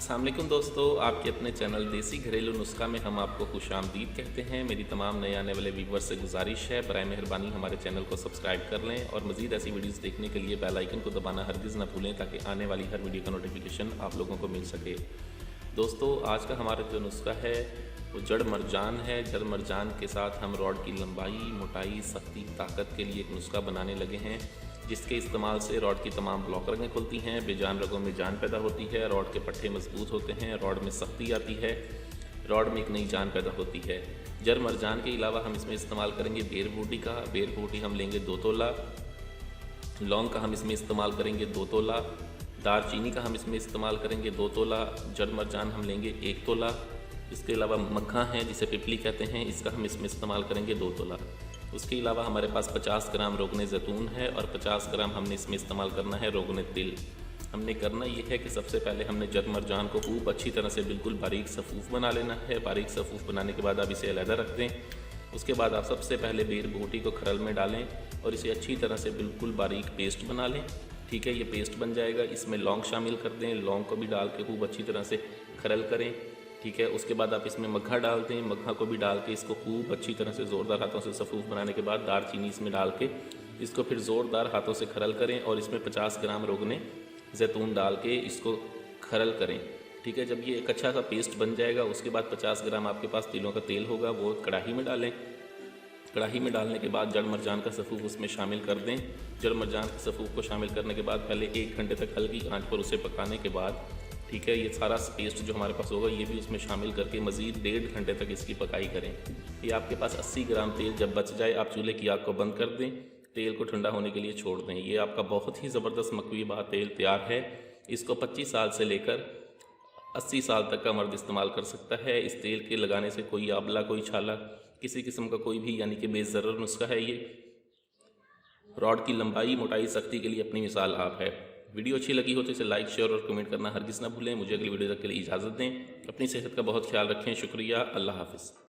अस्सलाम वालेकुम दोस्तों, आपके अपने चैनल देसी घरेलू नुस्खा में हम आपको खुशामदीद कहते हैं। मेरी तमाम नए आने वाले व्यूवर्स से गुजारिश है, बराए मेहरबानी हमारे चैनल को सब्सक्राइब कर लें और मज़ीद ऐसी वीडियोस देखने के लिए बेल आइकन को दबाना हरगिज़ ना भूलें ताकि आने वाली हर वीडियो का नोटिफिकेशन आप लोगों को मिल सके। दोस्तों, आज का हमारा जो नुस्खा है वो जड़ मरजान है। जड़ मरजान के साथ हम रॉड की लंबाई, मोटाई, सख्ती, ताकत के लिए एक नुस्खा बनाने लगे हैं, जिसके इस्तेमाल से रॉड की तमाम ब्लॉक रगें खुलती हैं, बेजान रगों में जान पैदा होती है, रॉड के पट्टे मजबूत होते हैं, रॉड में सख्ती आती है, रॉड में एक नई जान पैदा होती है। जड़ मरजान के अलावा हम इसमें इस्तेमाल करेंगे बेर बूटी का। बेर बूटी हम लेंगे 2 तोला, लौंग का हम इसमें इस्तेमाल करेंगे 2 तोला, दारचीनी का हम इसमें इस्तेमाल करेंगे 2 तोला, जड़ मरजान हम लेंगे 1 तोला। इसके अलावा मक्खा है जिसे पिपली कहते हैं, इसका हम इसमें इस्तेमाल करेंगे 2 तोला। उसके अलावा हमारे पास 50 ग्राम रोगने ज़ैतून है और 50 ग्राम हमने इसमें इस्तेमाल करना है रोगने तिल। हमने करना ये है कि सबसे पहले हमने जड़ मरजान को खूब अच्छी तरह से बिल्कुल बारीक सफ़ूफ़ बना लेना है। बारीक सफ़ूफ़ बनाने के बाद आप इसे अलहदा रख दें। उसके बाद आप सबसे पहले बेर बूटी को खरल में डालें और इसे अच्छी तरह से बिल्कुल बारीक पेस्ट बना लें। ठीक है, ये पेस्ट बन जाएगा। इसमें लौंग शामिल कर दें, लौंग को भी डाल के खूब अच्छी तरह से खरल करें। ठीक है, उसके बाद आप इसमें मग्घा डाल दें, मग्घा को भी डाल के इसको खूब अच्छी तरह से ज़ोरदार हाथों से सफ़ूफ़ बनाने के बाद दारचीनी इसमें डाल के इसको फिर ज़ोरदार हाथों से खरल करें और इसमें 50 ग्राम रोगने ज़ैतून डाल के इसको खरल करें। ठीक है, जब ये एक अच्छा सा पेस्ट बन जाएगा उसके बाद 50 ग्राम आपके पास तिलों का तेल होगा, वो कढ़ाई में डालें। कढ़ाई में डालने के बाद जड़ मरजान का सफ़ूफ़ उसमें शामिल कर दें। जड़ मरजान के सफ़ूफ़ को शामिल करने के बाद पहले 1 घंटे तक हल्की आंच पर उसे पकाने के बाद, ठीक है, ये सारा पेस्ट जो हमारे पास होगा ये भी उसमें शामिल करके मज़ीद 1.5 घंटे तक इसकी पकाई करें। ये आपके पास 80 ग्राम तेल जब बच जाए आप चूल्हे की आग को बंद कर दें, तेल को ठंडा होने के लिए छोड़ दें। ये आपका बहुत ही ज़बरदस्त मकबूबा तेल तैयार है। इसको 25 साल से लेकर 80 साल तक का मर्द इस्तेमाल कर सकता है। इस तेल के लगाने से कोई आबला, कोई छाला, किसी किस्म का कोई भी यानी कि बेज़रर नुस्खा है ये। रॉड की लंबाई, मोटाई, सख्ती के लिए अपनी मिसाल आप है। वीडियो अच्छी लगी हो तो इसे लाइक, शेयर और कमेंट करना हरगिज़ ना भूलें। मुझे अगली वीडियो तक के लिए इजाज़त दें। अपनी सेहत का बहुत ख्याल रखें। शुक्रिया। अल्लाह हाफ़िज़।